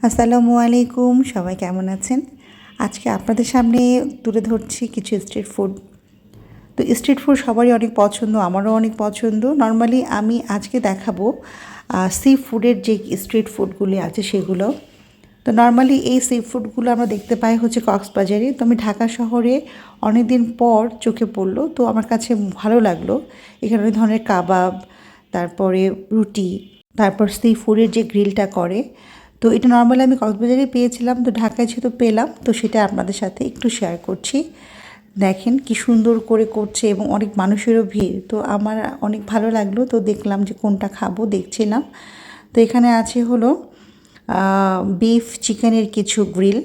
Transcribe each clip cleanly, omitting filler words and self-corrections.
আসসালামু আলাইকুম, সবাই কেমন আছেন? আজকে আপনাদের সামনে তুলে ধরছি কিছু স্ট্রিট ফুড। তো স্ট্রিট ফুড সবারই অনেক পছন্দ, আমারও অনেক পছন্দ। নরমালি আমি আজকে দেখাবো সি ফুডের যে স্ট্রিট ফুডগুলি আছে সেগুলো। তো নরমালি এই সি ফুডগুলো আমরা দেখতে পাই হচ্ছে কক্সবাজারে। তো আমি ঢাকা শহরে অনেক দিন পর চোখে পড়লো, তো আমার কাছে ভালো লাগলো। এখানে অনেক ধরনের কাবাব, তারপরে রুটি, তারপর সি ফুডের যে গ্রিলটা করে। তো এটা নর্মালি আমি কক্সবাজারে পেয়েছিলাম, তো ঢাকায় যেহেতু পেলাম তো সেটা আপনাদের সাথে একটু শেয়ার করছি। দেখেন কি সুন্দর করে করছে এবং অনেক মানুষেরও ভিড়, তো আমার অনেক ভালো লাগলো। তো দেখলাম যে কোনটা খাবো, দেখছিলাম। তো এখানে আছে হলো বিফ চিকেনের কিছু গ্রিল,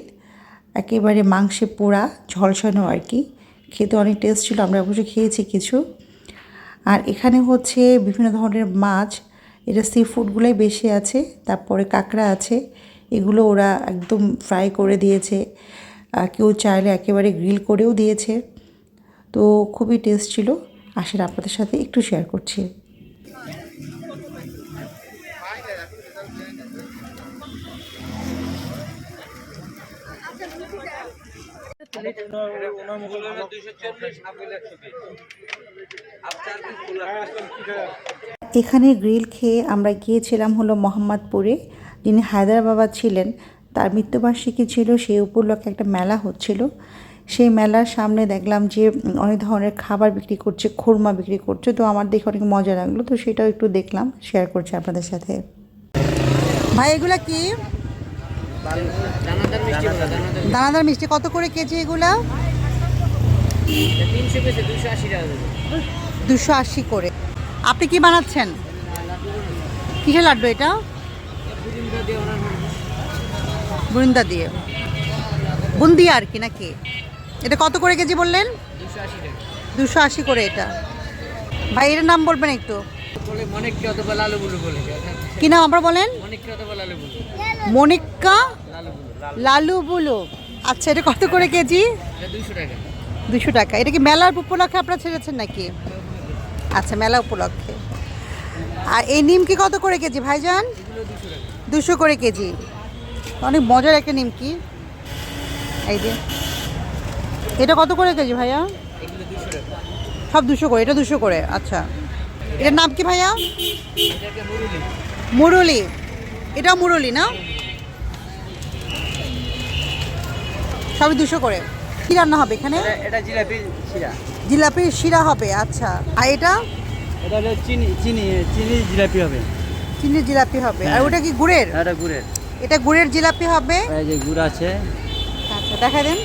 একেবারে মাংসে পোড়া ঝলসানো আর কি। খেতে অনেক টেস্ট ছিল, আমরা অবশ্য খেয়েছি কিছু। আর এখানে হচ্ছে বিভিন্ন ধরনের মাছ, এটা সি ফুডগুলোই বেশি আছে। তারপরে কাঁকড়া আছে, এগুলো ওরা একদম ফ্রাই করে দিয়েছে, কেউ চাইলে একেবারে গ্রিল করেও দিয়েছে। তো খুবই টেস্ট ছিল। আসলে আপনাদের সাথে একটু শেয়ার করছি। এখানে গ্রিল খেয়ে আমরা গিয়েছিলাম হলো মোহাম্মদপুরে। যিনি হায়দার বাবা ছিলেন, তার মৃত্যুবার্ষিকী ছিল, সেই উপলক্ষে একটা মেলা হচ্ছিল। সেই মেলার সামনে দেখলাম যে অনেক ধরনের খাবার বিক্রি করছে, খুরমা বিক্রি করছে। তো আমার দেখে অনেক মজা লাগলো, তো সেটাও একটু দেখলাম, শেয়ার করছি আপনাদের সাথে। ভাই এগুলা কি? দানাদার মিষ্টি কত করে কেজি এগুলা? 280 করে। আপনি কি বানাচ্ছেন? কিসের লাড্ডু এটা? বুরিন্দা দিয়ে, বুন্দিয়া আর কি নাকি? এটা কত করে কেজি বললেন? 280 করে এটা। ভাই এটার নাম বলবেন একটু? কি নাম আপনার বলেন? মনিকা লালু বুলু। আচ্ছা, এটা কত করে কেজি? 200 টাকা। এটা কি মেলার উপলক্ষে আপনারা ছেড়েছেন নাকি? আচ্ছা, মেলা উপলক্ষে। আর এই নিমকি কত করে কেজি ভাইজান? 200 করে কেজি। অনেক মজার একটা নিমকি। এই যে এটা কত করে কেজি ভাইয়া? সব 200 করে, এটা 200 করে। আচ্ছা, এটার নাম কি ভাইয়া? মুরুলি। এটা মুরুলি না? সবই 200 করে। কি রান্না হবে এখানে? এটা জিলাপি শিরা। জিলাপির শিরা হবে। আচ্ছা, আর এটা? এটা হলো চিনি চিনি চিনি জিলাপি হবে। চিনির জিলাপি হবে। আর ওটা কি গুড়ের? এটা গুড়ের। এটা গুড়ের জিলাপি হবে। এই যে গুড় আছে। আচ্ছা, দেখা দেন।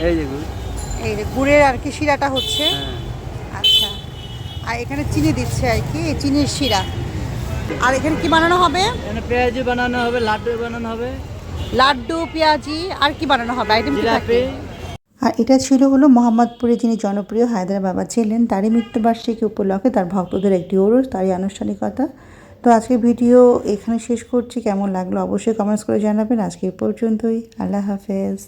এই যে গুড়। এই যে গুড়ের আর কি শিরাটা হচ্ছে। হ্যাঁ। আচ্ছা, আর এখানে চিনি দিচ্ছে আর কি, চিনির শিরা। আর এখানে কি বানানো হবে? এখানে পেঁয়াজি বানানো হবে, লাড্ডু বানানো হবে, লাড্ডু, পেঁয়াজি, আর কি বানানো হবে? আইটেম কি জিলাপি। থাকে? আর এটা ছিল হলো মোহাম্মদপুরে যিনি জনপ্রিয় হায়দার বাবা ছিলেন, তারই মৃত্যুবার্ষিকী উপলক্ষে তার ভক্তদের একটি ওরস, তারই আনুষ্ঠানিকতা। তো আজকের ভিডিও এখানে শেষ করছি। কেমন লাগলো অবশ্যই কমেন্টস করে জানাবেন। আজকে এই পর্যন্তই। আল্লাহ হাফেজ।